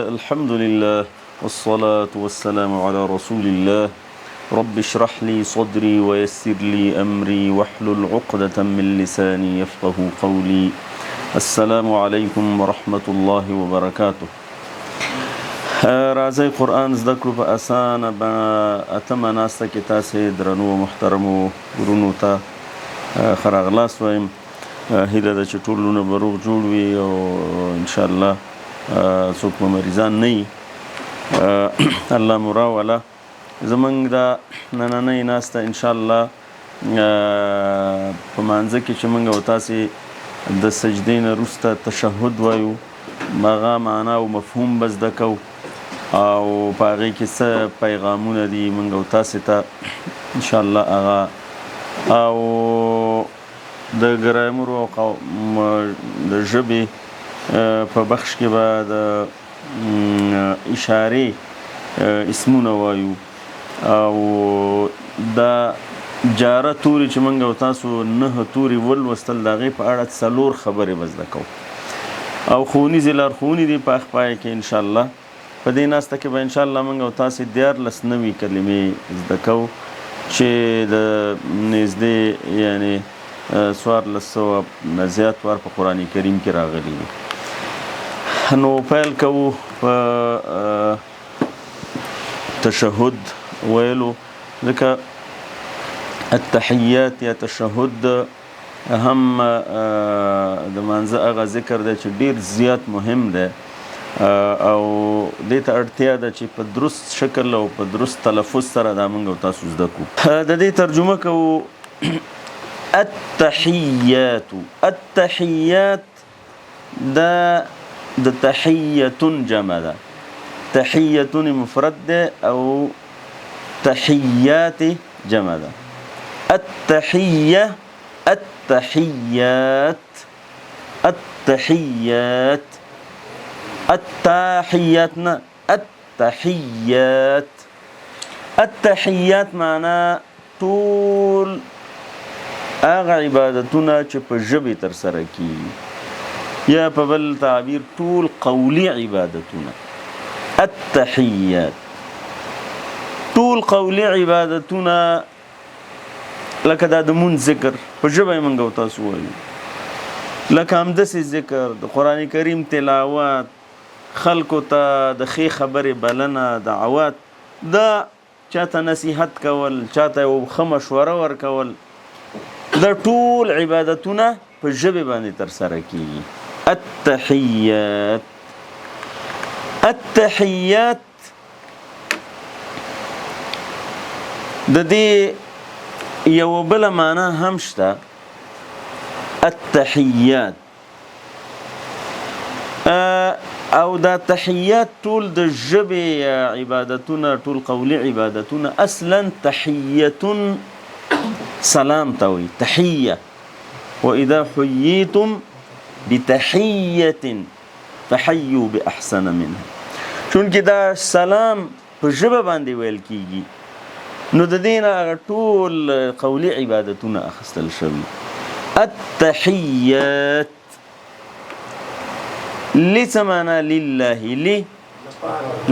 الحمد لله والصلاة والسلام على رسول الله رب اشرح لي صدري ويسر لي أمري واحلل عقدة من لساني يفقه قولي. السلام عليكم ورحمة الله وبركاته. راځئ قرآن زده کړو په اسانه اتمه ناسته کې تاسې درنو محترمو ورونو ته ښه راغلاست وایم. هیله ده چې ټول لونه به روغ جوړ وي او انشاءالله څوک به مریضان نه وي. الله مو راوله. زموږ دا نننۍ ناسته انشاءالله په مانځه کې چې موږ او تاسې د سجدې نه وروسته تشهد وایو، هغه معنا او مفهوم به زده کوو او په هغې کې څه پیغامونه دي موږ او تاسې ته انشاءالله هغه او د ګرامر او د ژبې په بخش کې به د اشارې اسمونه وایو او دا جاره توري چې موږ او تاسو 9 توري ولوستل د هغې په اړه 4 خبرې به زده کوو او ښوونیزې لارښوونې دي په اخپایه کې انشاءالله. په دې ناسته کې به انشاءالله موږ او تاسې 14 نوي کلمې زده کوو چې د نږدې یعنې 1400 نه زیات وار په قرآن کریم کې راغلي دي. نو پیل کوو په تشهد ویلو، ځکه التحیات یا تشهد هم د مانځه هغه ذکر دی چې ډیر زیات مهم دی او دې ته اړتیا ده چې په درست شکل او په درست تلفظ سره دا موږ او تاسو زده کړو. د دې ترجمه کوو. التحیات، التحیات دا د تحیتون جمع ده، تحیتون مفرد ده او تحیات جمع ده. التحیه، التحیات، التحیات، التحیات نه التحیات. التحیات معنا ټول هغه عبادتونه چې په ژبې ترسره کیږي یا په بل تعبیر ټول قولي عبادتونه. التحیات ټول قولي عبادتونه لکه دا د مونځ ذکر په ژبه یې موږ او تاسو وایو، لکه همداسې ذکر د قرآن کریم تلاوت، خلکو ته د ښې خبرې بلنه، دعوت، دا چاته نصیحت کول، چاته یو ښه مشوره ورکول، دا ټول عبادتونه په ژبې باندې ترسره کیږي. التحیات، التحیات د دې یو بله معنا هم شته. التحیات او دا تحیات ټول د ژبې عبادتونه، ټول قولي عبادتونه. اصلا تحیتون سلام ته وایي، تحیه. واذا حییتم بتحیة فحیوا باحسن منها. چونکې دا سلام په ژبه باندې ویل کیږي نو د دې نه هغه ټول قولي عبادتونه اخیستل شوي. التحیات لی څه معنا؟ لله، لی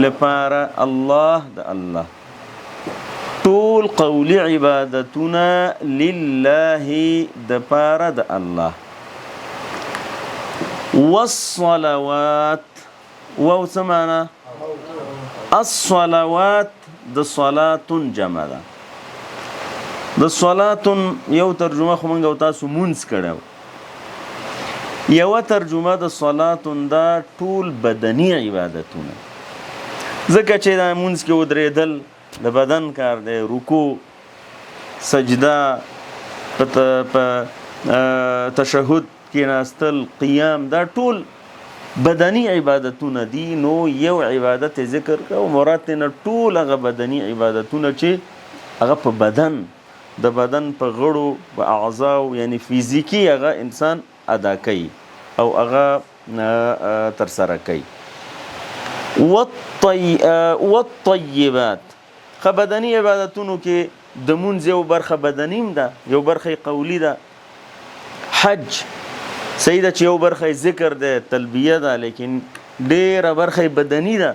لپاره، الله د الله. ټول قولي عبادتونه لله د پاره د الله. والصلوات، واو څه معنا؟ الصلوات د صلاتون جمع ده. د صلاتون یو ترجمه خو موږ او تاسو مونځ کړو، یوه ترجمه د صلاتون دا ټول بدني عبادتونه، ځکه چې دا مونځ کې ودرېدل د بدن کار دی، رکوع، سجده، په تشهد کېناستل، قیام، دا ټول بدني عبادتونه دي. نو یو عبادت ذکر کو مراد نه ټول هغه بدني عبادتونه چې هغه په بدن، د بدن په غړو، په اعضاو، یعنی فیزیکی هغه انسان ادا کوي او هغه ترسره کوي. والطیبات، خو بدني عبادتونو کې د مونځ یو برخه بدنیم ده، یو برخه قولی ده. حج صحیح ده چې یو برخه ذکر ده، تلبیه ده، لیکن ډېره برخه بدني ده،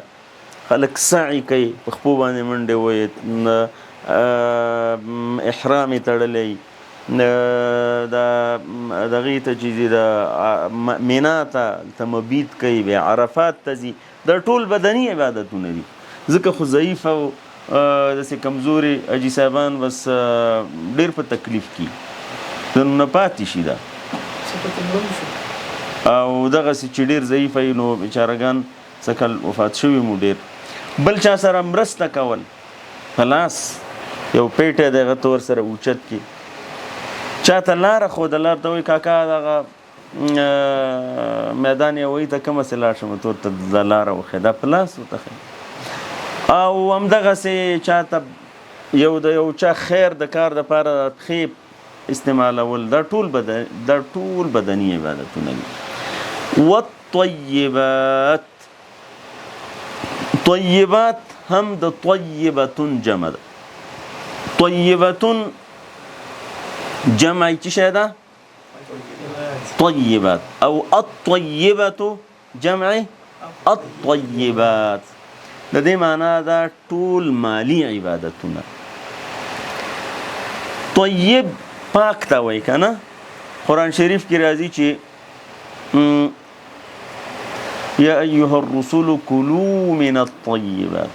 خلک سعی کوي په خپو باندې منډې وهي، احرام یې تړلی، دغې ته چې ځي د مینا ته هلته مبیت کوي، بیا عرفات ته ځي، دا ټول بدني عبادتونه دي. ځکه خو ضعیف او داسې کمزوري حاجي صاحبان بس ډېر په تکلیف کې نه پاتې شي دا، او دغسې چې ډېر ضعیف وي نو بیچارهګان څه کال وفات شوي مو ډېر. بل چا سره مرسته کول په لاس یو پیټی دی هغه ته ورسره اوچت کړي، چاته لاره ښودله ته وایي کاکا دغه میدان یوهی ته کومسې لاړ شم ته ورته دا لاره وښیه، دا په لاس ورته ښیي. او همدغسې چاته یو د یو چا خیر د کار دپاره پښې استعمالول، دا ټول بدني عبادتونه دي. والطیبات، طیبات هم د طیبتون جمع ده. طیبتون جمع چی شی ده؟ طیبات. او الطیبت جمع الطیبات، د دې معنا ده ټول مالی عبادتونه. طیب پاک ته وایي که نه؟ قرآن شریف کې راځي چې یا ایها الرسول کلوا من الطیبات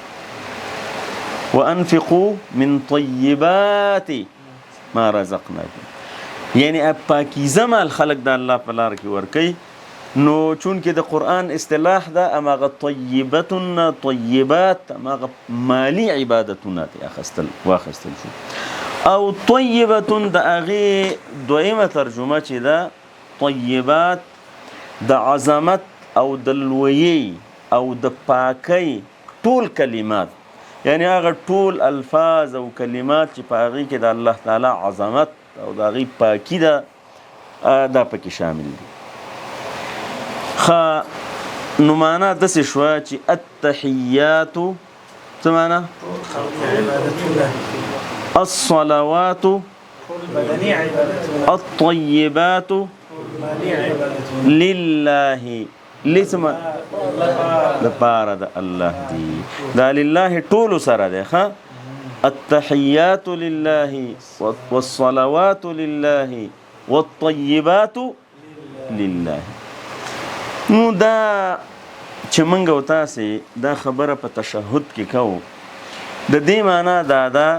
وانفقوا من طیبات ما رزقناکم، یعنی پاکیزه مال خلق د الله په لار کې ورکوي. نو چونکې د قرآن اصطلاح ده هماغه طیبتون طیبات هماغه مالی عبادتونه ترې واخیستل شو. او طیبتون د هغې دویمه ترجمه چې ده طیبات د عظمت او د لویۍ او د پاکۍ ټول کلمات، یعنی هغه ټول الفاظ او کلمات چې په هغې کې د الله تعالی عظمت او د هغې پاکي ده دا پکې شامل دي. نو معنا داسې شوه چې التحیاتو څه معنا؟ الصلوات الطیبات لله، لسمه دپاره د الله دي، دا لله ټولو سره دی ښه. التحیات لله والصلوات لله والطیبات لله. نو دا چې موږ او تاسې دا خبره په تشهد کې کوو، د دې معنا دا ده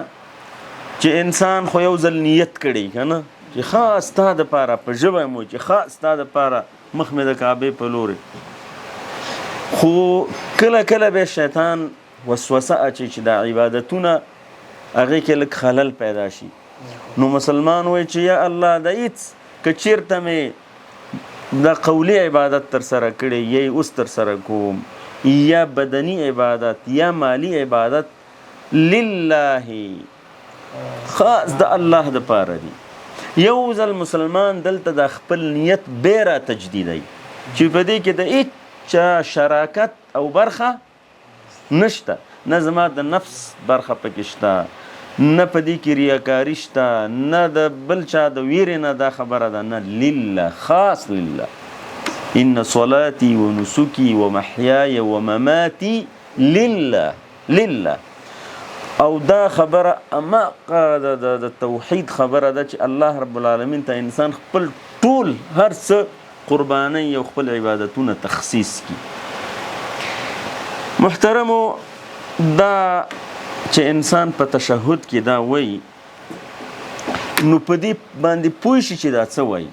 چې انسان خو یو ځل نیت کړي که نه چې خاص ستا دپاره په ژبه مو چې خاص ستا دپاره مخ مې د کعبې په لورې، خو کله کله به شیطان وسوسه اچي چې دا عبادتونه هغې کې لږ خلل پیدا شي. نو مسلمان وایي چې یا الله د هېڅ که چېرته مې دا قولی عبادت تر سره کړی یا اوس تر سره کوم، یا بدنی عبادت یا مالی عبادت، لله خاص د الله دپاره دي. یو ځل مسلمان دلته د خپل نیت بیا را تجدیدوي چې په دې کې د هېڅ چا شراکت او برخه نشته، نه زما د نفس برخه پکې شته، نه په دې کې ریاکاري شته، نه د بل چا د ویرې نه دا خبره ده، نه لله خاص لله. ان صلاتي ونسكي ومحياي ومماتي لله لله. او دا خبره اما د توحید خبره ده چې الله رب العالمین ته انسان خپل ټول هر څه قرباني او خپل عبادتونه تخصیص کی. محترمو، دا چې انسان په تشهد کې دا وایي نو په دې باندې پوه شي چې دا څه وایي.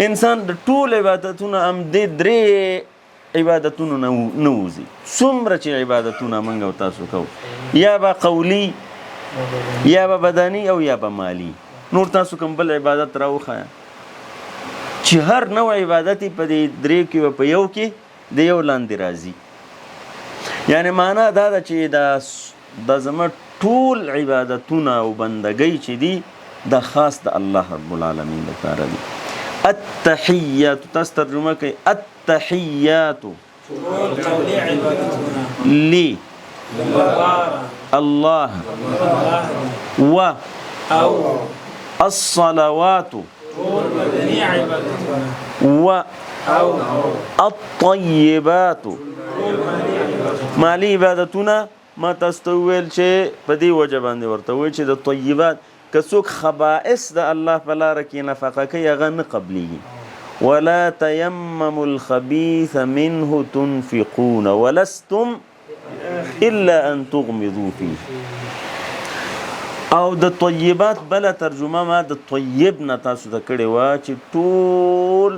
انسان د ټول عبادتونه همدې درې عبادتونو نه وځي. څومره چې عبادتونه موږ او تاسو کوو، یا به قولي یا به بدني او یا به مالی. نور تاسو کوم بل عبادت راوښایه چې هر نوع عبادت په دې درې کې و په یو کې د یو لاندې راځي. یعنی معنا دا ده چې دا زما ټول عبادتونه او بندګۍ چې دي دا خاص د الله رب العالمین لپاره دي. التحیات، تاسو ترجمه کوي التحیات لی الله و الصلوات و الطیبات مالی عبادتونه ما تاسو ته ویل چې په دې وجه باندې ورته وایي چې د طیبات که څوک خبائث د الله په لاره کې نفقه کوي هغه نه قبلیږي. ولا تيمموا الخبيث منه تنفقون ولستم الا ان تغمضوا فيه. او د طیبات بل ترجمه ما د طیب نه تاسو ته کړې وه چې ټول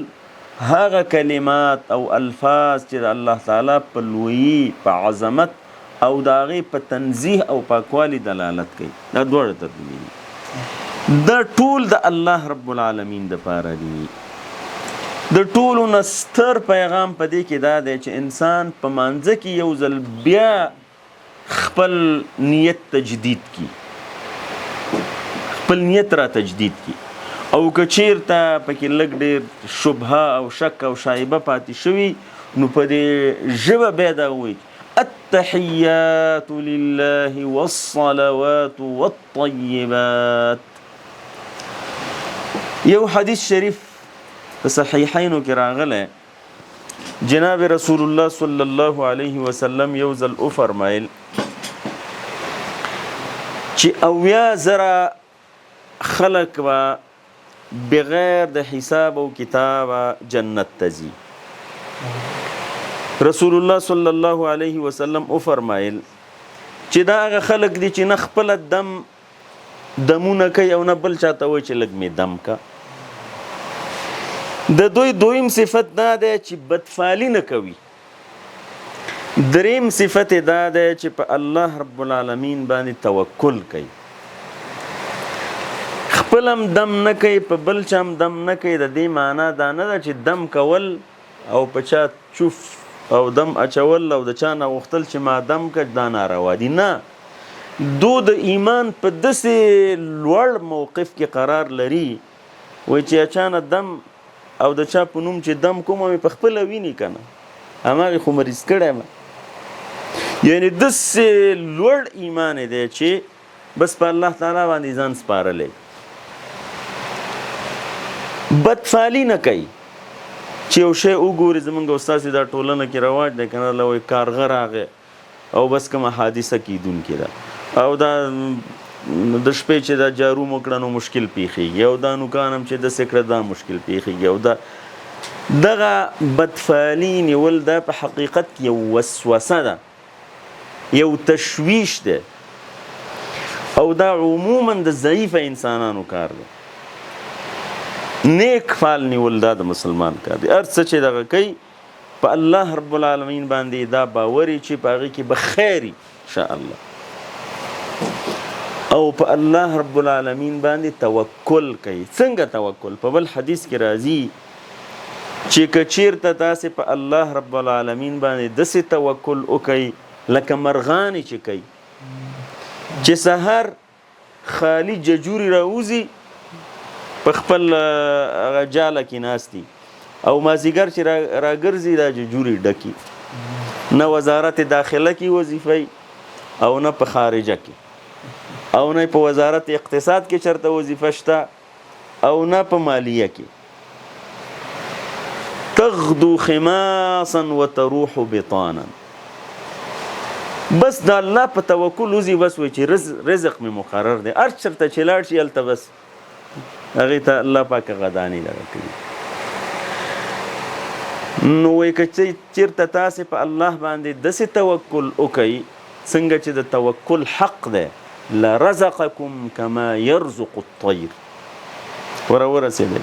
هغه کلمات او الفاظ چې د الله تعالی په لویي په عظمت او د هغې په تنزیه او پاکوالي دلالت کوي. دا دواړه ترجمې دي. دا ټول د الله رب العالمین دپاره دي. د ټولو نه ستر پیغام په دې کې دا دی چې انسان په مانځه کې یو ځل بیا خپل نیت تجدید کی، خپل نیت را تجدید کی. او که چیرته پکې لږ ډېر شبهه او شک او شایبه پاتې شوي نو په دې ژبه بیا دا ووایي التحیات لله والصلوات والطیبات. یو حدیث شریف په صحیحینو کې راغلی، جناب رسول الله صلی الله علیه وسلم یو ځل وفرمایل چې 80,000 خلق به بغیر د حساب او کتاب جنت ته ځي. رسول الله صلی الله علیه وسلم وفرمایل چې دا هغه خلق دي چې نه خپله دمونه کوي او نه بل چاته وایي چې لږ مې دم کا. د دوی دویم صفت دا دی چې بدفعلي نه کوي. دریم صفت دا دی چې په الله رب العالمین باندې توکل کوي. خپل هم دم نه کوي، په بل چا هم دم نه کوي. د دې معنا دا نه ده چې دم کول او په چا چوف او دم اچول او د چا نه غوښتل چې ما دم کړ دا ناروا دي. نه، دو د ایمان په داسې لوړ موقف کې قرار لري وایي چې چا نه دم او د چا په نوم چې دم کومه مې په خپله ویني که نه هماغې خو مریض کړی یم. یعنې داسې لوړ ایمان دی چې بس په الله تعالی باندې ځان سپارلی. بدفعلي نه کوي چې یو شی وګوري. زمونږ استاسې دا ټولنه کې رواج دی که نه، لوی کارغه راغی او بس کومه حادثه کیدونکې ده او دا د شپې چې دا جارو مو کړه نو مشکل پیښیږي او دا نوکان هم چې داسې کړه دا مشکل پیښیږي. او دغه بدفعلي نیول دا په حقیقت کې یو وسوسه ده، یو تشویش ده او دا عموما د ضعیفه انسانانو کار دی. نیک فال نیول دا د مسلمان کار دی. هر څه چې دغه کوي په الله رب العالمین باندې دا باوري چې په هغې کې به خیر انشاءالله، او په الله رب العالمین باندې توکل کوي. څنګه توکل؟ په بل حدیث کې راځي چې که چیرته تاسې په الله رب العالمین باندې داسې توکل وکئ لکه مرغانې چې کوي چې سحر خالی ججوري راوځي په خپل جاله کې ناستي او مازدیګر چې راګرځي دا ججوري ډکي. نه وزارت داخله کې وظیفه او نه په خارجه کې او نه په وزارت اقتصاد کې چرته وظیفه شته او نه په مالیه کې. تغدو خماصا وتروح بطانا. بس د الله په توکل وځي، بس وایي چې رزق مې مقرر دی. هر چېرته چې لاړ شي هلته بس هغې ته الله پاک غدانې دغه کړي. نو وایي که چېرته تاسې په الله باندې داسې توکل وکئ څنګه چې د توکل حق دی لرزقکم کما یرزق الطیر. ورسېدی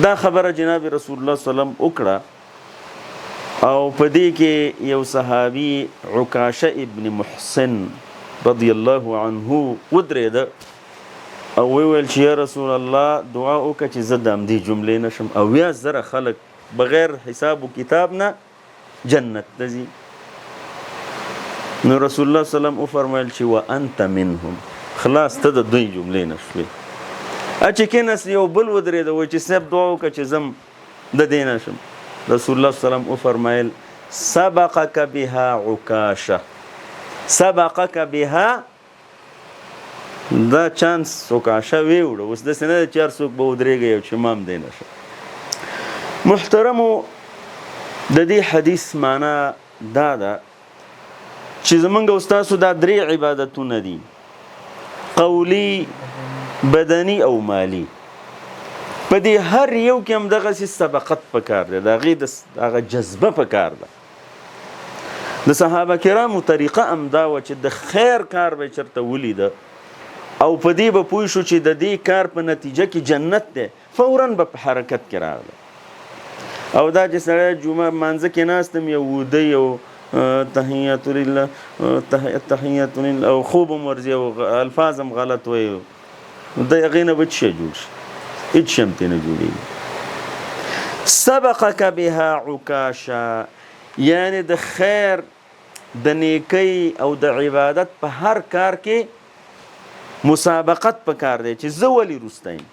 دا خبره جناب رسول الله صلی الله علیه وسلم وکړه او په دې کې یو صحابي عکاشه ابن محسن رضی الله عنه ودرېده او ویل چې یا رسول الله دعا وکړه چې زه د همدې جملې نشم. 80,000 خلک بغیر حساب و کتاب نه جنت ته ځي. نو رسول الله صلی الله علیه وسلم وفرمایل چې وانت منهم، خلاص ته د دوی جملې نه شوې. چې کېناست یو بل ودرېده وایي چې صاحب دعا وکړه چې زم د دې نشم. رسول الله صلی الله علیه وسلم وفرمایل سبقک بها عکاشه، سبقک بها دا چانس څوک عاشه ویوړه، اوس داسې نه ده چې هر څوک به ودرېږي او چې مام دی نه شه. محترمو د دې حدیث معنا دا ده چې زمونږ او ستاسو دا 3 عبادتونه دي، قولی، بدني او مالی. په دې هر یو کې هم دغسې سبقت پکار دی، د هغې هغه جذبه پکار ده. د صحابه کرامو طریقه همدا وه چې د خیر کار به چېرته ولیده او په دې به پوه شو چې د دې کار په نتیجه کې جنت دی، فوراً به په حرکت کې راغله. او دا چې سړی جمعه مانځه کې ناست یم یو وده یو تحیات لله تحیات لله او خوب هم ورځي او الفاظ هم غلط وایي، د هغې نه به څه شی جوړ شي؟ هېڅ شی هم ترې نه جوړېږي. سبقک بها عکاشا، یعنی د خیر، د نیکۍ او د عبادت په هر کار کې مسابقت پکار دی چې زه ولې وروسته یم.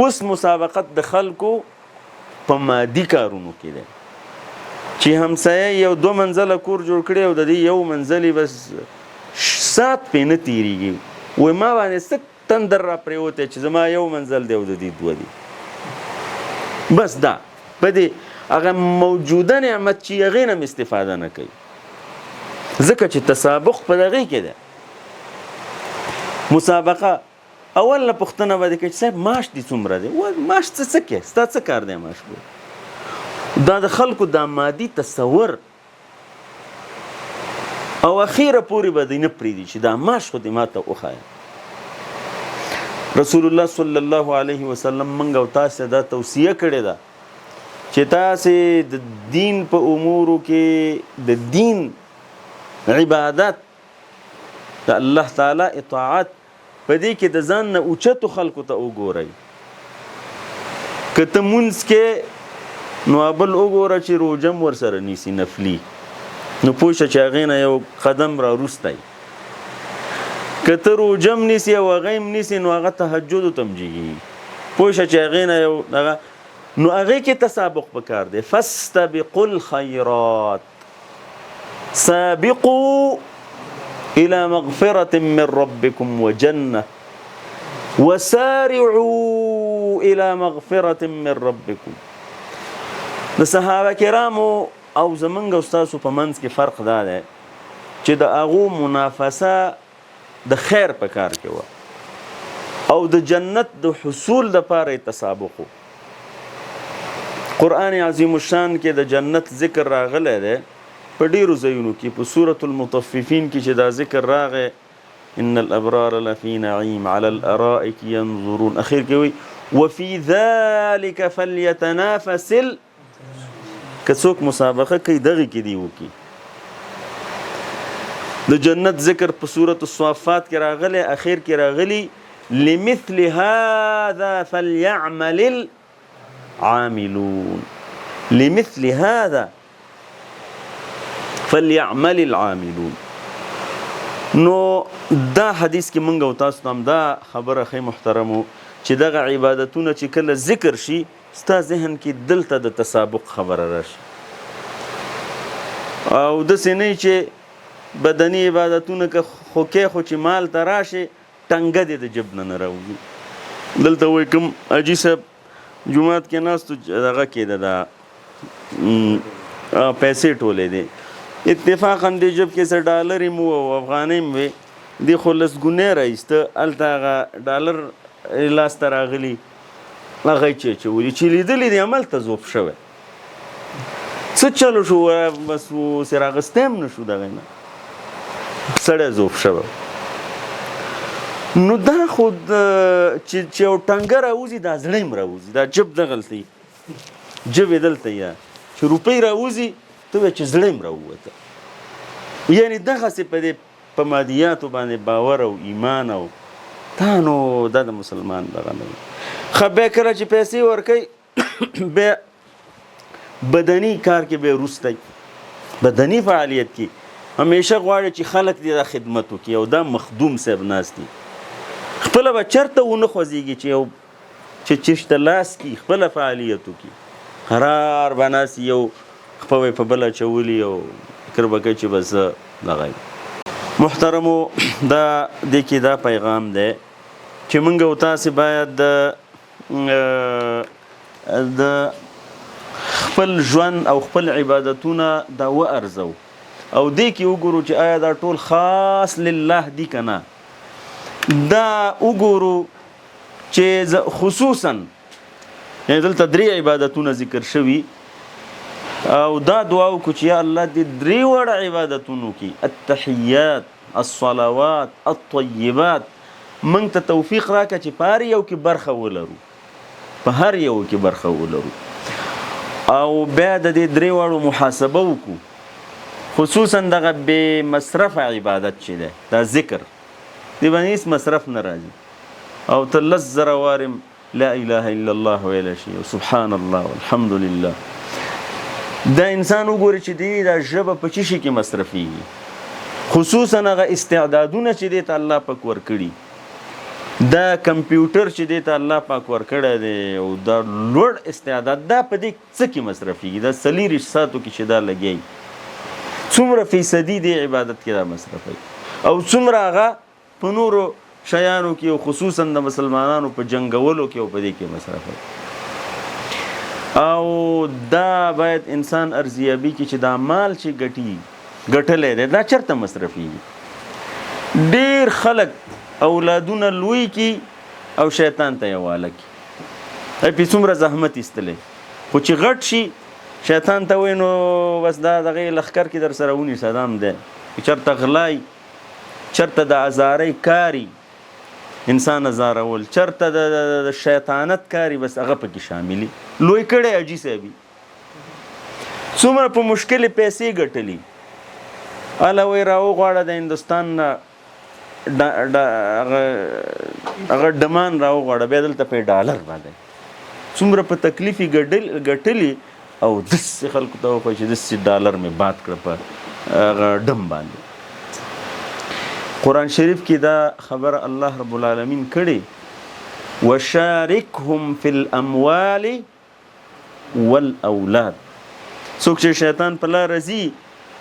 اوس مسابقت د خلکو په مادي کارونو کې دی چې همسایه یو 2 منزله کور جوړ کړی او د دې یو منزلې بس ساعت پې نه تېرېږي، وایي ما باندې څه تندر را پرېوتی چې زما یو منزل دی او د دې 2 دي. بس دا په دې هغه موجوده نعمت چې هغې نه استفاده نه کوي، ځکه چې تسابق په دغې کې دی. مسابقه اول نه پوښتنه به دې کوي چې صاحب معاش دې څومره دی؟ معاش څه کوې؟ ستا څه کار دی معاش به؟ دا د خلکو دا مادي تصور او اخیره پورې به دې نه پرېږدي چې دا معاش خو دې ما ته وښایه. رسول الله صلی الله علیه وسلم موږ او تاسې دا توصیه کړې ده چې تاسې د دین په امورو کې د دین عبادت د الله تعالی اطاعت په دې کې د ځان نه اوچتو خلکو ته وګورئ. که ته مونځ کې نو بل وګوره چې روژم ورسره نیسي نفلي، نو پوه شه چې هغې نه یو قدم را وروستی. که ته روژم نیسي او هغه هم نیسي نو هغه تهجدو ته هم جګېږي، پوه شه چې هغې نه یو هغه نو هغې کې تسابق پکار دی. فاستبقوا الخیرات سابقوا الى مغفرة من ربكم وجنة وسارعوا الى مغفرة من ربكم. د صحابه کرامو او زمونږ او ستاسو په منځ کې فرق دا دی چې د هغو منافسه د خیر په کار کې وه او د جنت د حصول دپاره یې تسابق و. قرآن عظیم الشان کې د جنت ذکر راغلی دی په ډیرو ځایونو کې، په سورة المطففین کې چې دا ذکر راغی ان الابرار لفی نعیم علی الارائک ینظرون، اخیر کې وی وفي ذلك فلیتنافس که څوک مسابقه کوي دغې کې دی وکړي. د جنت ذکر په سورة الصافات کې راغلی، اخیر کې راغلی لمثل هذا فليعمل العاملون، لمثل هذا فليعمل العاملون. نو دا حدیث کې مونږ او تاسو ته هم دا خبره ښه محترمو چې دغه عبادتونه چې کله ذکر شي ستا ذهن کې دلته د تسابق خبره راشي او داسې نه چې بدني عبادتونه که خو چې مال ته راشي ټنګه دې د جب نه راوځي. دلته وایي کوم حاجي صاحب جومات کې ناستو دغه کېده دا پیسې ټولې دی، اتفاقا دې جب کې څه ډالرې مو او افغانۍ م وې، دې خو لسګونې رایسته، هلته هغه ډالر لاسته راغلي، هغه یې چېچولي چې لیدلي دي هملته ذوب شوی. څه چلو شو بس اوس یې راغستی هم نه شو دغې نه، سړی ذوب شوی. نو دا خو چې یو ټنګه راوځي دا زړی هم راوځي، دا جب دغلته وي، جب یې دلته یا چې روپۍ راوځي ته وایه چې زړی هم راووته. یعنې دغسې په مادیاتو باندې باور او ایمان او دا نو دا د مسلمان دغه نه وي. ښه بیا کله چې پیسې ورکوي بیا بدني کار کې بیا وروستی، بدني فعالیت کې همیشه غواړي چې خلک دې دا خدمت وکړي او دا مخدوم صاحب ناست دي، خپله به چېرته ونه خوځېږي چې یو چې چشته لاس کي خپله فعالیت وکړي، قرار به ناست یو خپه په بله اچولي او فکر به کوي چې بس دغه محترمو دا د کې دا پیغام دی چې موږ او تاسې باید د خپل ژوند او خپل عبادتونه دا وارزو او دې کې وګورو چې آیا دا ټول خاص لله دي که نه. دا وګورو چې خصوصا یعنی دلته 3 عبادتونه ذکر شوي او دا دعا وکړو چې یا الله دې 3 وړه عبادتونو کې التحیات الصلوات الطیبات موږ ته توفیق راکړه چې په هر یو کې برخه ولرو، په هر یو کې برخه ولرو او بیا د دې 3 وړو محاسبه وکړو. خصوصا دغه بې مصرف عبادت چې دی دا ذکر دی باندې هېڅ مصرف نه راځي او ته 10 زره وارم لا اله الا الله ویلی شي او سبحان الله والحمد لله. دا انسان وګوري چې دی دا ژبه په څه شي کې مصرفېږي، خصوصا هغه استعدادونه چې دی ته الله پاک ورکړي، دا کمپیوټر چې دی ته الله پاک ورکړی دی او دا لوړ استعداد دا په دې څه کې مصرفېږي؟ دا 40 ساعتو کې چې دا لګیږي څومره فیصدي دی عبادت کې دا مصرفوي او څومره هغه په نورو شیانو کې او خصوصا د مسلمانانو په جنګولو کې او په دې کې مصرفوي. او دا باید انسان ارزیابي کې چې دا مال چې ګټلی دی دا چېرته مصرفېږي. ډېر خلک اولادونه لوی کی او شیطان ته یې واله کی، پې څومره زحمت ایستلی خو چې غټ شي شیطان ته وایي نو بس دا دغه لښکر کې در سره ونیسه دا هم دی، چېرته غلای، چېرته د ازارۍ کاري انسان ازارول، چېرته د شیطانت کاري بس هغه پکې شاملي. لوی کړی حاجي صاحبي څومره په مشکلې پیسې ګټلي، هله وایي راوغواړه د هندوستان نه هغه ډمان راوغواړه بیا دلته په ډالر باندې څومره په تکلیف یې ګټلي او داسې خلکو ته وښایي چې داسې ډالر مې باد کړه په هغه ډم باندې. قرآن شریف کې دا خبره الله رب العالمین کړې وشارکهم فی الاموال والاولاد. څوک چې شیطان په لاره ځي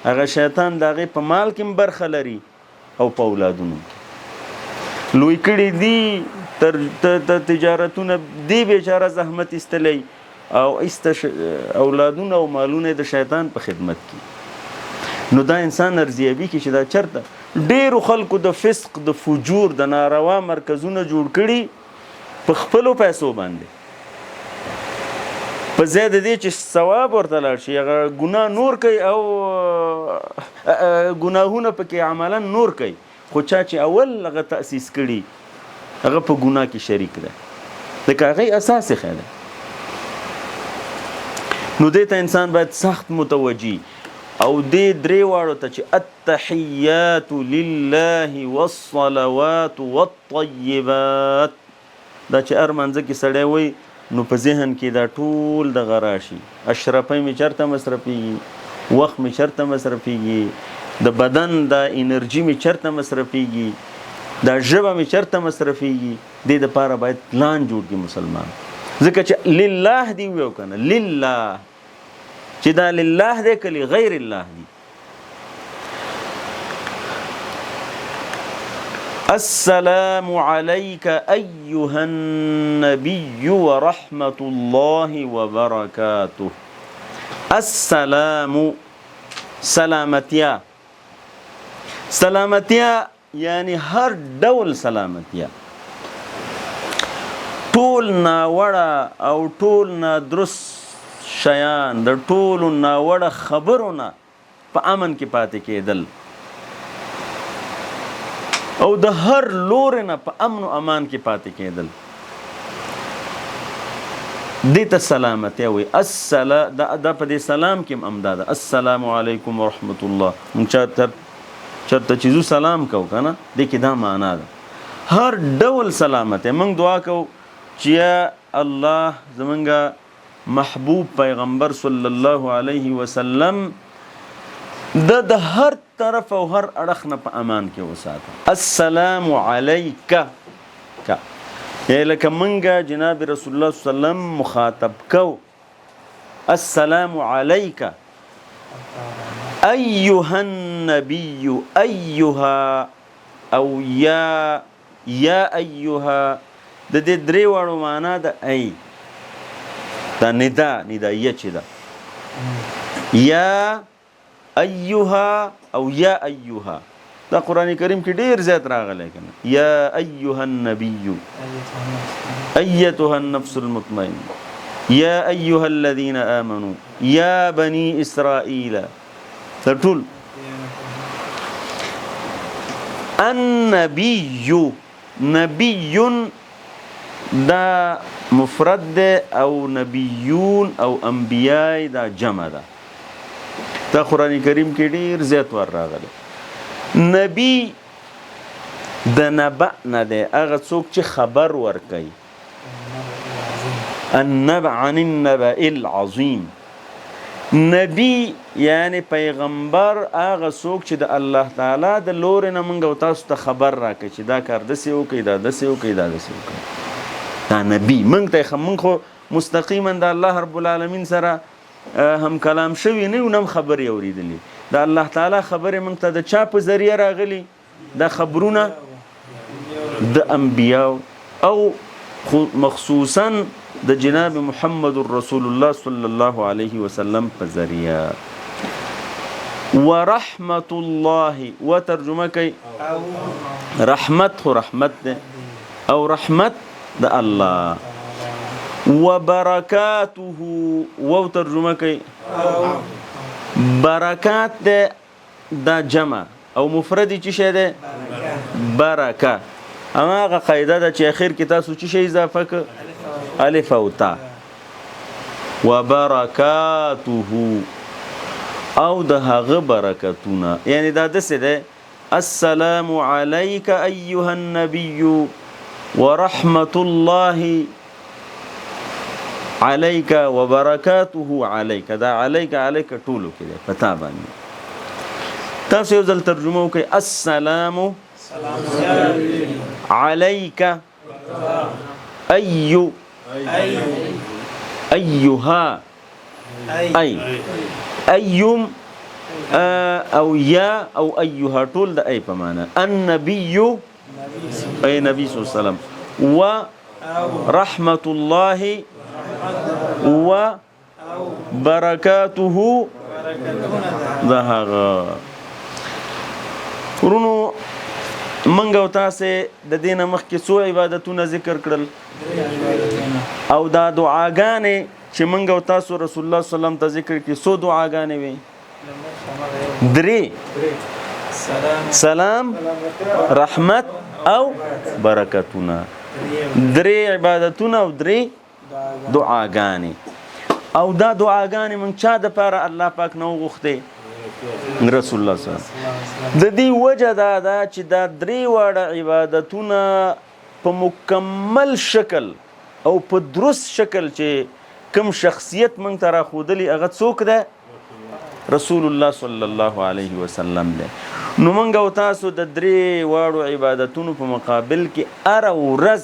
هغه شیطان د هغې په مال کې هم برخه لري او په اولادونو کې. لوی کړي دي تجارتونه دی بیچاره زحمت ایستلی او ایسته اولادونه او مالونه د شیطان په خدمت کې. نو دا انسان ارزیابي کې چې دا چېرته ډېرو خلکو د فسق د فجور د ناروا مرکزونه جوړ کړي په خپلو پیسو باندې په ځای د دې چې ثواب ورته لاړ شي هغه ګناه نور کوي او ګناهونه پکې عملا نور کوي خو چا چې اول هغه تأسیس کړي هغه په ګناه کې شریک دی ځکه هغې اساس یې ښه دی. نو دې ته انسان باید سخت متوجي او دې 3 واړو ته چې التحیات لله والصلوات والطیبات دا چې هر منځه کې سړی وایي نو په ذهن کې دا ټول دغه راشي، اشرفۍ مې چېرته مصرفېږي، وخت مې چېرته مصرفېږي، د بدن دا انرژي مې چېرته مصرفېږي، دا ژبه مې چېرته مصرفېږي. دې دپاره باید پلان جوړ کړي مسلمان، ځکه چې لله دی ویو که نه لله چې دا لله دی که لغیر الله دی. السلام عليك أيها النبي ورحمة الله وبركاته. السلام سلامتیا، سلامتیا یعنی هر ډول سلامتیا، ټول ناوړه او ټول نادرست شیان د ټولو ناوړه خبرونه په امن کې پاتې کېدل او د هر لورې نه په امن و امان کې پاتې کېدل. دې ته سلامتیا وایي. دا په دې سلام کې هم امدا ده السلام علیکم ورحمت الله. موږ چېرته چې زو سلام کوو که نه دې کې دا معنا ده هر ډول سلامتیا. موږ دعا کوو چې یا الله زمونږ محبوب پیغمبر صلی الله علیه وسلم د هر طرف او هر اړخ نه په امان کې وساته. السلام علیک لکه منګه جناب رسول الله صلی الله علیه وسلم مخاطب کو السلام علیک ایها النبي أيها او یا ایها د دې درې واړو معنا د ای دا ندایه چې ده یا ایها او یا ایها دا قرآن کریم کې ډیر زیات راغلی کنه یا ایها النبی ایتها النفس المطمئنه یا ایها الذین آمنوا یا بنی اسرائیل دا ټول النبی نبی دا مفرد ده او نبیون او انبیاء دا جمع ده دا قرآن کریم کې ډیر زیات ور راغلی نبی د نبأ نه ده هغه څوک چې خبر ورکوي النبأ عن النبأ العظیم نبی یعنی پیغمبر هغه څوک چې د الله تعالی د لورې نه موږ او تاسو ته خبر راکړي چې دا کار داسې وکړئ دا داسې وکړئ دا داسې وکړئ دا نبی موږ ته موږ خو مستقیما د الله رب العالمین سره هم کلام شوي نه یو نه خبرې اورېدلې د الله تعالی خبرې موږ ته د چا په ذریعه راغلي دا خبرونه د انبیاو او مخصوصا د جناب محمد رسول الله صلی الله علیه وسلم په ذریعه ورحمت الله و ترجمه کوي رحمت خو رحمت ده او رحمت د الله وبرکاته و ترجمه کوي برکات ده دا جمع او مفردی چی شه ده برکه اما هغه قاعده ده چې اخر کې تاسو چی شي اضافه ک الف او تا وبرکاته او د هغه برکتونه یعنی دا دسه ده السلام علیک ایها النبی ورحمت الله علیک وبرکاته علیک دا علیک ټولو کې ده پتا باندې تاسو یو ځل ترجمه وکړئ السلام علیک ایو ایها ای ایوم او یا او ایها ټول د ای په معنا النبی ای نبی صلی الله علیه وسلم و رحمت الله و برکاته دهغه ورونو منګ او تاسو د دینه مخکې څو عبادتونه ذکر کړل او دا دعاګانې چې منګ او تاسو رسول الله صلی الله علیه وسلم ته ذکر کړي څو دعاګانې وي درې سلام رحمت او برکتونه درې عبادتونه او درې دعاګانې او دا دعاګانې من چا د پاره الله پاک نو غوښته رسول الله صلی الله علیه وسلم د دې وجه دا ده چې دا درې واړه عبادتونه په مکمل شکل او په درست شکل چې کوم شخصیت مونږ ته راښودلي هغه څوک ده رسول الله صلی الله علیه وسلم ده نو مونږ او تاسو د درې واړو عبادتونو په مقابل کې هره ورځ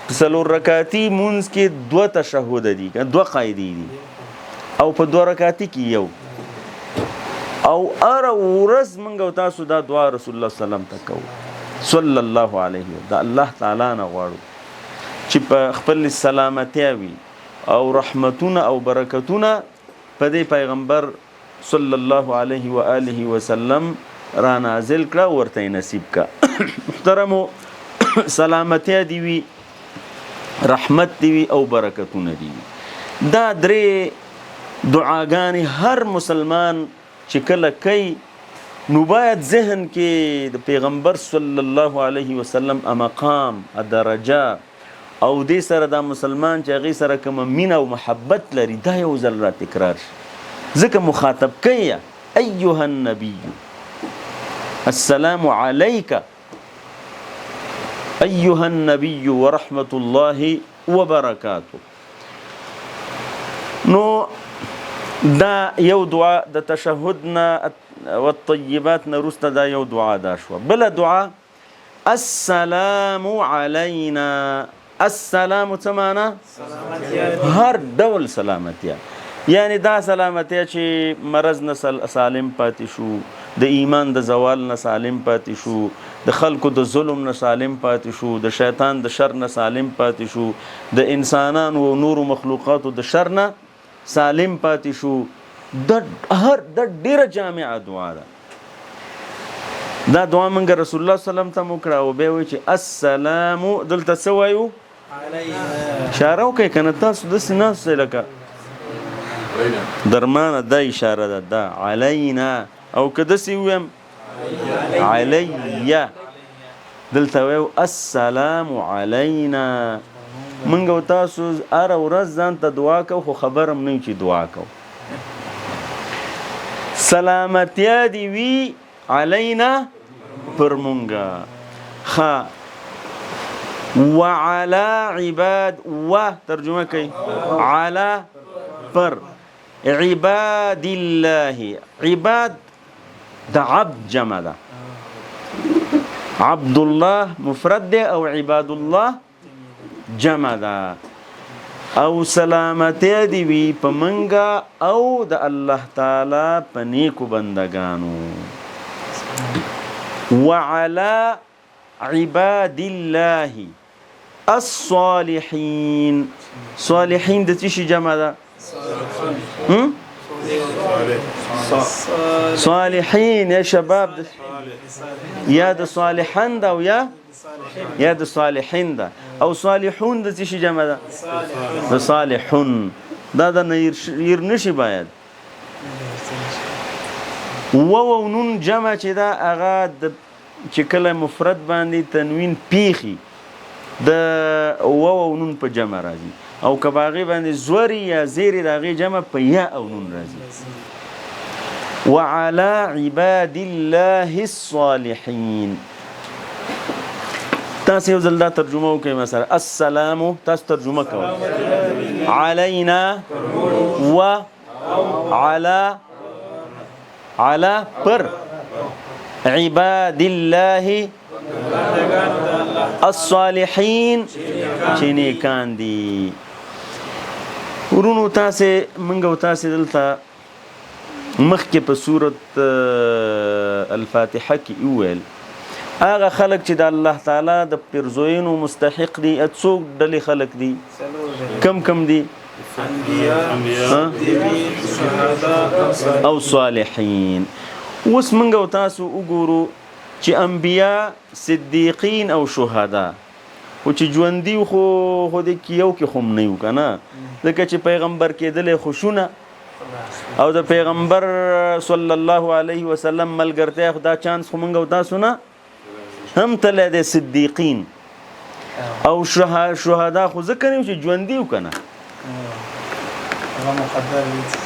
په څلور رکعتي مونځ کې دوه تشهد دي دوه قاعدې دي او په دوه رکعتي کې یو او هره ورځ مونږ او تاسو دا دعا رسول الله صلی الله علیه وسلم ته کوو صلی الله علیه وسلم دا الله تعالی نه غواړو چې په خپل سلامتیا وي او رحمتونه او برکتونه په دې پیغمبر صلی الله علیه و آله وسلم را نازل کړه ورته نصیب کا محترمو سلامتیا دی وی رحمت دی وی او برکتونه دی وی دا درې دعاګانې هر مسلمان چې کله کوي نو باید ذهن کې د پیغمبر صلی الله علیه وسلم مقام درجه او دې سره دا مسلمان چې هغې سره کومه مینه او محبت لري دا یو ځل را تکرار شي ځکه مخاطب کوي ایها النبی السلام علیک ایها النبی ورحمت الله وبرکاته نو دا یو دعا د تشهد نه والطیبات نه وروسته دا یو دعا دا شوه بله دعا السلام علینا السلام څه معنا هر ډول سلامتیا یعنی دا سلامتی چې مرض نه سالم پاتې شو، د ایمان د زوال نه سالم پاتې شو، د خلکو د ظلم نه سالم پاتې شو، د شیطان د شر نه سالم پاتې شو، د انسانانو او نورو مخلوقاتو د شر نه سالم پاتې شو. د ډیره جامعه دعا ده. دا دعا منګه رسول الله صلی الله علیه وسلم ته وکړه او به وی چې السلام دلته څه وایو اشاره وکړئ کنه تاسو داسې ناست لکه درمانه دا اشاره ده دا علینا او که داسې ویم علیه دلته وایو السلام علینا. منګه او تاسو هره ورځ ځان ته دعا کوو خو خبر هم نه چې دعا کوو. سلامتیا دی وی علینا پر مونږه ها وعلى عباد و ترجمه کوي على پر عباد الله. عباد د عبد جمع ده، عبد الله مفرد ده او عباد الله جمع ده. او سلامتی دی وی په منګه او د الله تعالی په نیکو بندگانو. وعلى عباد الله الصالحين. صالحين د څه جمع ده؟ صالحين يا شباب يا د صالحان ده او یا د صالحین ده. او صالحون د څه جمع ده؟ د صالحون. دا د نیر نشي باید و نون جمع چې دا هغه د چې کله مفرد باندې تنوین پیخي د و نون په جمع راځي او که باغې باندې زوري یا زیري د هغې جمع په یا او نون راځي. وعلى عباد الله الصالحين. تاسو یو ځل دا ترجمه وکړئ مثلا السلام تاسو ترجمه کوئ علینا و على پر عباد الله الصالحين چې نیکان دي. ورونو تاسو منګو تاسو دلته مخکې په سورت الفاتحه کې وویل هغه خلق چې د الله تعالی د پرزوینو مستحق دي څوک ډلې خلق دي؟ کم دي؟ انبیاء او صالحین. اوس موږ او تاسو وګورو چې انبیاء صدیقین او شهدا او چې ژوندي خو د کیو کې خو نه یو کنه ځکه چې پیغمبر کېدل خوشونه او د پیغمبر صلی الله علیه وسلم ملګرتیا خدا چانس خو موږ او تاسو نه هم تله د صدیقین او شهدا خو ځکه نه چې ژوندي وکنه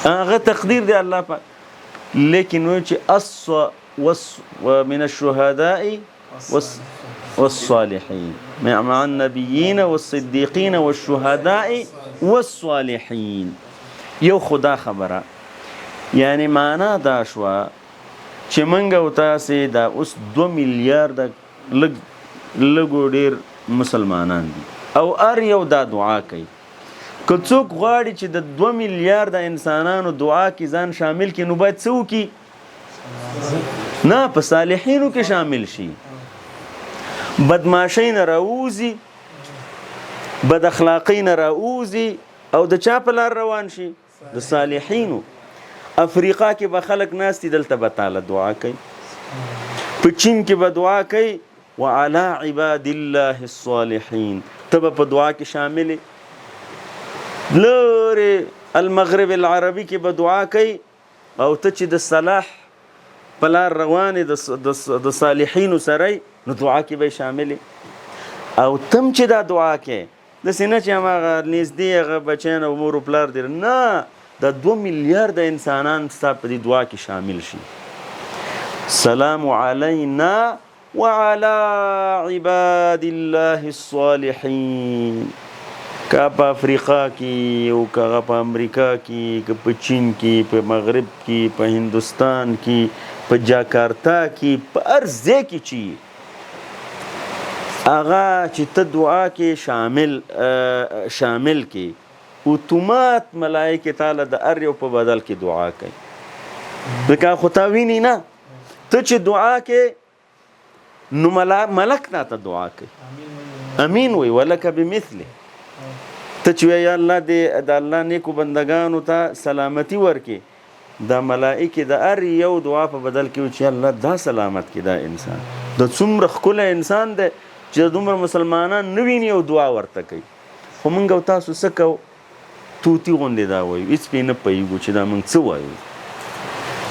هغه تقدیر دی الله پاک. لیکن وایي چې ومن الشهداء والصالحين مع النبيين والصديقين والشهداء والصالحين. یو خدا خبره یعنی معنا دا شوه چې منګه او تاسې دا اوس 2 میلیارد لږو ډېر مسلمانان دي او هر یو دا دعا کوي. که څوک غواړي چې د 2 میلیارد انسانانو دعا کې ځان شامل کړي نو باید څه وکړي؟ نه په صالحینو کې شامل شي. بدماشۍ نه راووځي، بد اخلاقۍ نه راووځي او د چا په لار روان شي؟ د صالحینو. افریقا کې به خلک ناستي دلته به تعالی دعا کوي، په چین کې به دعا کوي وعلى عباد الله الصالحين. ته به په دعا کې شاملې. لورې المغرب العربي کې به دعا کوي او ته چې د صلاح په لار روانې د صالحینو سره نو دعا کې به شاملې. او تم چې دا دعا کې داسې نه چې هماغه نږدې هغه بچیان او مور و پلار دي، نه دا 2 میلیارد انسانان ستا په دې دعا کې شامل شي. سلام علینا وعلى عباد الله الصالحين. که په افریقا کې او که په امریکا کې که په چین کې په مغرب کې په هندوستان کې په جاکارتا کې په هر ځای کې چې هغه چې ته دعا کې شامل کې اتومات ملائکه تعالی د ار یو په بدل کې دعا کوي. ځکه خو تا ویني نه، ته چې دعا کې نو ملک نه ته دعا کوي امین وي ولک بمثله. ته چې یا الله دې د الله نیکو بندگانو ته سلامتی ورکې، دا ملائکه د ار یو دعا په بدل کې چې الله دا سلامت کې دا انسان د څومره ښکلی انسان دی چې دومره مسلمانان نه ویني او دعا ورته کوي. خو موږ او تاسو څه کوو؟ توتي غوندې دا وایو، هېڅ پې نه پوهېږو چې دا موږ څه وایو.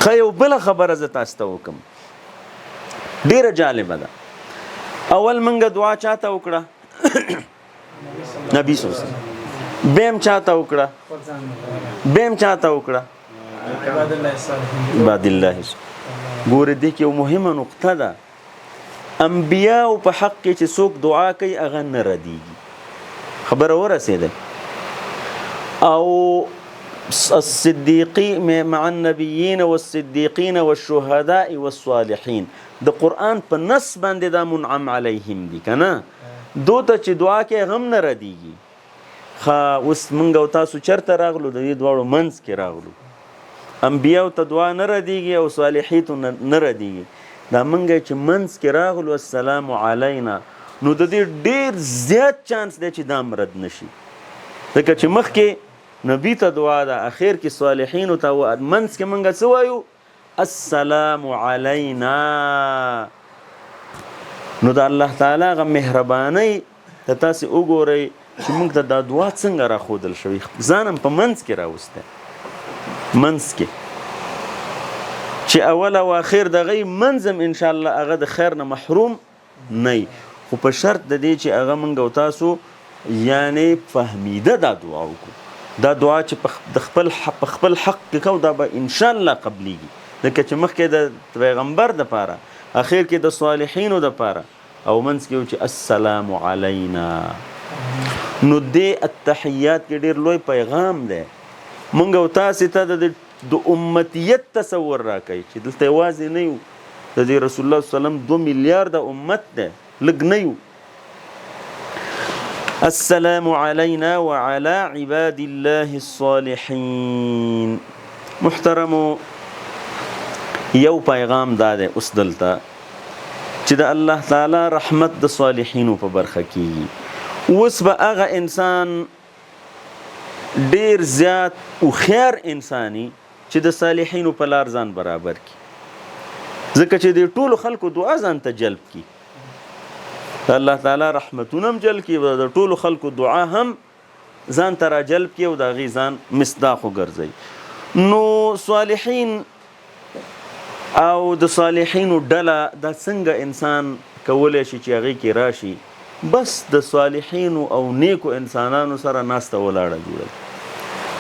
ښه یو بله خبره زه تاسو ته وکړم، ډېره جالبه ده. اول موږ دعا چاته وکړه؟ نبي صلی الله علیه وسلم. بیم چاته وکړه؟ بیم چاته وکړه؟ عباد الله. ګوره دې کې یو مهمه نقطه ده، انبیاو په حق کې چې څوک دعا کوي هغه نه ردیږي. خبره ورسېده. او الصدیقین مع النبیین والصدیقین والشهداء والصالحین، د قرآن په نص باندې دا منعم علیهم دي که نه؟ دو ته چې دعا کوي هم نه ردیږي. ښه اوس موږ او تاسو چېرته راغلو؟ د دې دواړو منځ کې راغلو. انبیاو ته دعا نه ردیږي او صالحیتو نه ردیږي. دا موږ چې منځ کې راغلو السلام علینا، نو د دې ډېر زیات چانس دی چې دا هم رد نشي. ځکه چې مخکې نبي ته دعا ده، اخر کې صالحینو ته، منځ کې موږ څه وایو؟ السلام علینا. نو د الله تعالی هغه مهربانۍ ته تاسې وګورئ چې موږ ته دا دعا څنګه راښودل شوي. ځان هم په منځ کې راوستی، منځ کې چې اول او اخر دغه منځ هم انشاءالله هغه د خیر نه محروم نه وي، خو په شرط د دې چې هغه موږ او تاسو یعنې فهمیده دا دعا وکړو. دا دعا چې په خپل حق کې کوو دا به انشاءالله قبلیږي. ځکه چې مخکې د پیغمبر دپاره، اخر کې د صالحینو دپاره، او منځ کې و چې السلام علینا. نو دې التحیات کې ډېر لوی پیغام دی. موږ او تاسې ته د امتیت تصور راکوي چې دلته یوازې نه یو، د دې رسول الله صلی الله علیه وسلم 2 میلیارده امت دی، لږ نه یو. السلام علینا وعلى عباد الله الصالحین. محترمو، یو پیغام دا دی اوس دلته چې د الله تعالی رحمت د صالحینو په برخه کېږي. اوس به هغه انسان ډیر زیات هوښیار انساني چې د صالحینو په لار ځان برابر کړي، ځکه چې د ټولو خلکو دعا ځان ته جلب کړي. الله تعالی رحمتونه هم جلب کړي، د ټولو خلکو دعا هم ځان ته را جلب کړي او د هغې ځان مصداق وګرځوي. نو صالحین او د صالحینو ډله دا څنګه انسان کولی شي چې هغې کې راشي؟ بس د صالحینو او نیکو انسانانو سره ناسته ولاړه جوړه،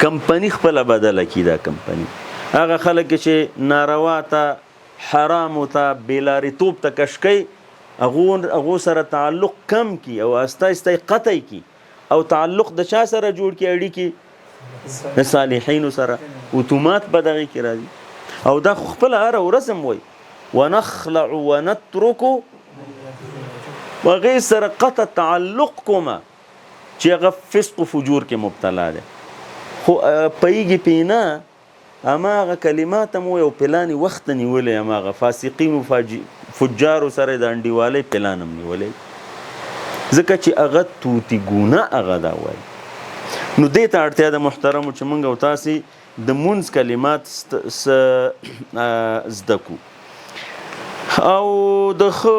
کمپنی خپله بدله کړي. دا کمپنی هغه خلک چې ناروا ته، حرامو ته، بېلارېتوب ته کش کوي، هغو سره تعلق کم کړي او استه استه قطع کړي، او تعلق د چا سره جوړ کړي؟ اړیکې د صالحینو سره. اتومات به دغې کې راځي. او دا خو خپله هره ورځ هم وایي ونخلع ونترکو، هغې سره قطع تعلق کومه چې هغه فسق و فجور کې مبتلا دی. خو پوهېږي پې نه، هماغه کلمات هم وایي او پلانې وخت نیولی، هماغه فاسقین و فجارو سره د انډیوالۍ پلان هم نیولی، ځکه چې هغه توتیګونه هغه دا وایي. نو دې ته اړتیا ده محترمو چې موږ او تاسې د مونځ کلمات زده کړو، او د ښه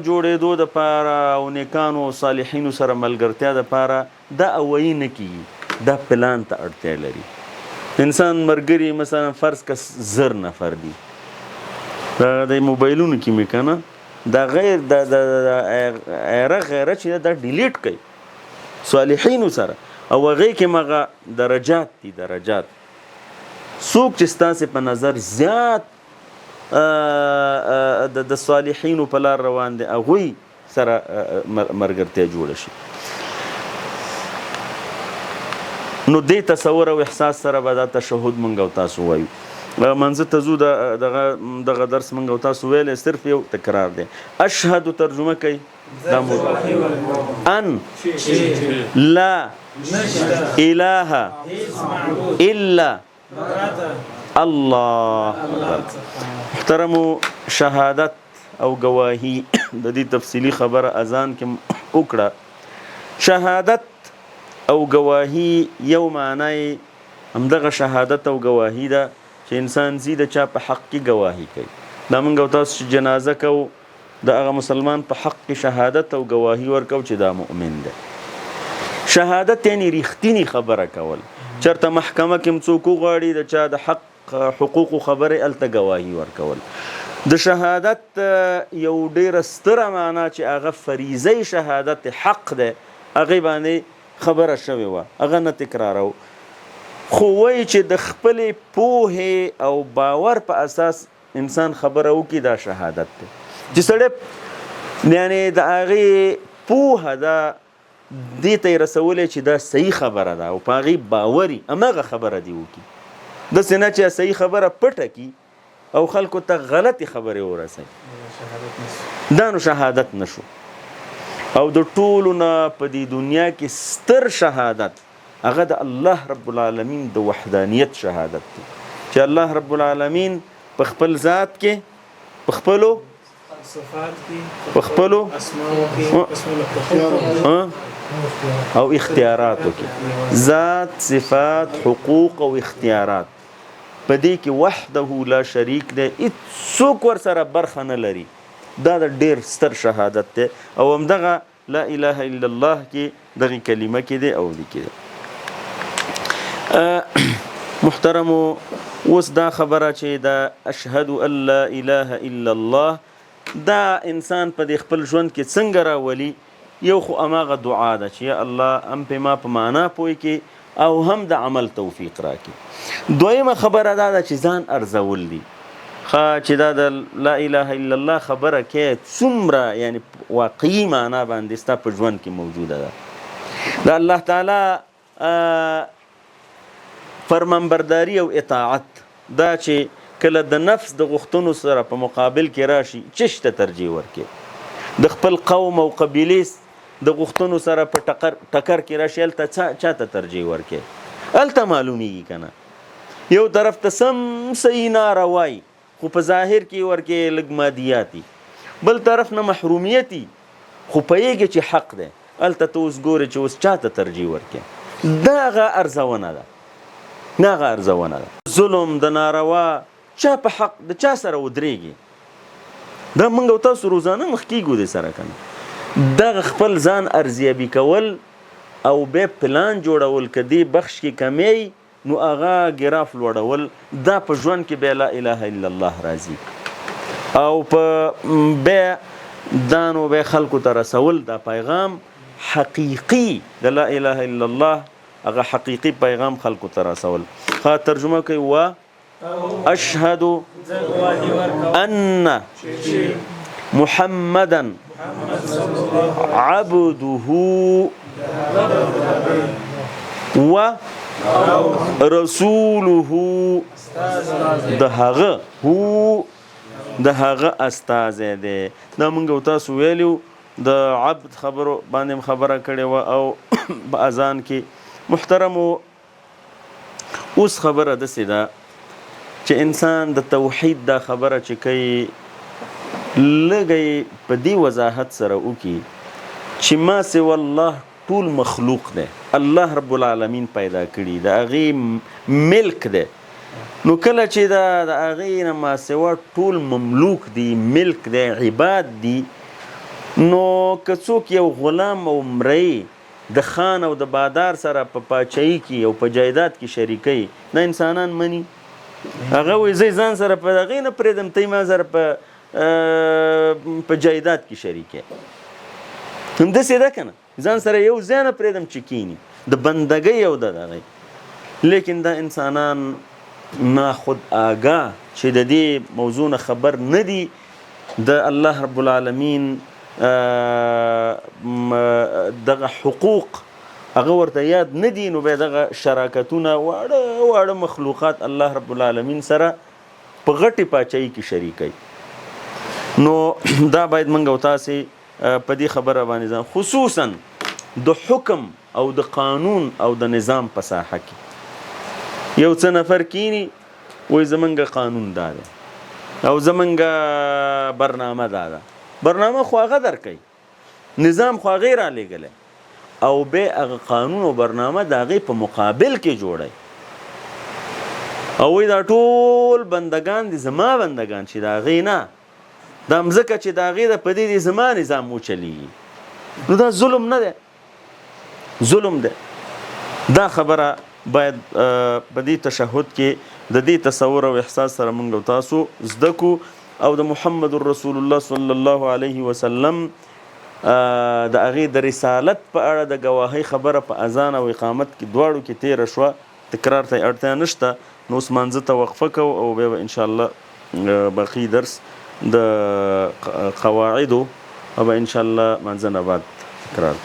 جوړېدو دپاره او نیکانو او صالحینو سره ملګرتیا دپاره دا اوایي نه کېږي، دا پلان ته اړتیا لري. انسان ملګري مثلا فرض که 1000 نفر دي، د موبایلونو کې مې که نه دا غیر د غیره چې دا ډیلیټ کوي صالحینو سره، او هغې کې مغه درجات دي، درجات. څوک چې ستاسې په نظر زیات د صالحینو په لار روان دي، هغوی سره ملګرتیا جوړه شي. نو دې تصور او احساس سره به دا تشهد مونږ او تاسو وایو. منځ ته ځو دغه درس موږ او تاسو ویلی صرف یو تکرار دی. اشهد ترجمه کوي دا ان لا اله الا الله. محترمو شهادت او گواهی د دې تفصیلی خبره اذان کې وکړه. شهادت او گواهی یو معنی همدغه شهادت او گواهی ده چې انسان زی د چا په حق کې گواهی کوي. دا موږ او تاسو جنازه کوو د هغه مسلمان په حق کې شهادت او گواهی ورکو چې دا مؤمن ده. شهادت یعنی ریښتینی خبره کول. چرته محکمه کې څوک وغواړي د چا د حق حقوق خبره الته گواهی ورکول. د شهادت یو ډیره ستره معنا چې هغه فریضه شهادت حق ده هغه باندې خبره شوی و، هغه نه تکرارو. خو وایي چې د خپلې پوهې او باور په اساس انسان خبره وکړي دا شهادت دی. چې سړی یعنې د هغې پوهه ده دې ته یې رسولی چې دا صحیح خبره ده او په هغې باوري هماغه خبره دې وکړي. داسې نه چې صحیح خبره پټه کړي او خلکو ته غلطې خبرې ورسوي، دا نو شهادت نشو. او د ټولو نه په دې دنیا کې ستر شهادت هغه د الله رب العالمین د وحدانیت شهادت دی چې الله رب العالمین په خپل ذات کې په خپلو صفات کې په خپلو اسماء کې او اختیاراتو کې ذات صفات حقوق او اختیارات په دې کې وحده لا شریک دی، هیڅوک ورسره برخه نه لري. دا د ډېر ستر شهادت دی او همدغه لا اله الا الله کې دغه کلمه کې دی او دې کې دی. محترمو اوس دا خبره چې دا اشهد ان لا اله الا الله دا انسان په دې خپل ژوند کې څنګه راولي؟ یو خو هماغه دعا ده چې یا الله هم په ما په معنا پوه کې او هم د عمل توفیق راکړي. دویمه خبره دا ده چې ځان ارزول دي چې دا د لا اله الا الله خبره کې څومره یعنی واقعي معنا باندې ستا په ژوند کې موجوده ده. د الله تعالی فرمانبرداري او اطاعت دا چې کله د نفس د غوښتنو سره په مقابل کې راشي چش ته ترجیح ورکړي، د خپل قوم او قبیلې د غوښتنو سره په ټکر کې راشي هلته چاته ترجیح ورکړي؟ هلته معلومیږي که نه یو طرف ته سم صحیح ناره وایي خو په ظاهر کې ورکې لږ مادیاتي، بل طرف نه محرومیتي خو پوهېږي چې حق دی، هلته ته اوس ګورې چې اوس چاته ترجیح ورکړي. دا هغه ارزونه ده، هغه ارزونه ده. ظلم د ناروا چا په حق د چا سره ودرېږي دا موږ او تاسو روزانه مخ کېږو دې سره که نه. دغه خپل ځان ارزیابي کول او بیا پلان جوړول که دې بخش کې کمی نو هغه ګراف لوړول دا په ژوند کې بیا لا اله الا الله راځي او په بیا دا نو بیا خلکو ته رسول دا پیغام حقیقي د لا اله الا الله هغه حقیقي پیغام خلکو ته رسول. ترجمه کوي و اشهد ان محمدا عبده و رسوله د هغه استازی دی. دا موږ او تاسو ویلو د عبد خبرو باندې خبره کړې وه او په اذان کې. محترمو اوس خبره داسې ده چې انسان د توحید دا خبره چې کوي لږی په دې وضاحت سره وکړي چې ما سوى الله ټول مخلوق دی، الله رب العالمین پیدا کړي، د هغې ملک دی. نو کله چې د هغې نه ما سوا ټول مملوک دی، ملک دی، عباد دی، نو که څوک یو غلام او مری د خان او د بادار سره په پاچایي کې او په جایداد کې شریکوي دا انسانان مني؟ هغه وایي زه ځان سره په هغې نه پرېږدم ته ما سره په جایداد کې شریکې. همداسې ده که نه؟ ځان سره یو ځای نه پرېږدم چې کینی د بندګۍ او د هغې. لیکن دا انسانان ناخود آګاه چې د دې موضوع نه خبر نه دي د الله رب العالمین دغه حقوق هغه ورته یاد نه دي، نو بیا دغه شراکتونه واړه واړه مخلوقات الله رب العالمین سره په غټې پاچایي کې شریکوي. نو دا باید موږ او تاسې په دې خبره باندې ځان خصوصا د حکم او د قانون او د نظام په ساحه کې یو څه نفر کینی وایي زمونږ قانون دا دی او زمونږ برنامه دا ده، برنامه خو هغه درکوي، نظام خو هغې رالیږلی او بیا هغه قانون او برنامه د هغې په مقابل کې جوړی او وایي دا ټول بندگان دي زما بندگان چې د هغې نه، دا مځکه چې د هغې ده په دې دې زما نظام وچلیږي. نو دا ظلم نه دی، ظلم دی. دا خبره باید په دې تشهد کې د دې تصور او احساس سره موږ او تاسو زده کو او د محمد رسول الله صلی الله علیه وسلم د هغې د رسالت په اړه د ګواهۍ خبره په اذان او اقامت کې دواړو کې تېره شوه، تکرار ته اړتیا نشته. نو اوس مانځه ته وقفه کوو او بیا به انشاءالله باقي درس د قواعدو او به انشاءالله مانځه نه بعد تکرار.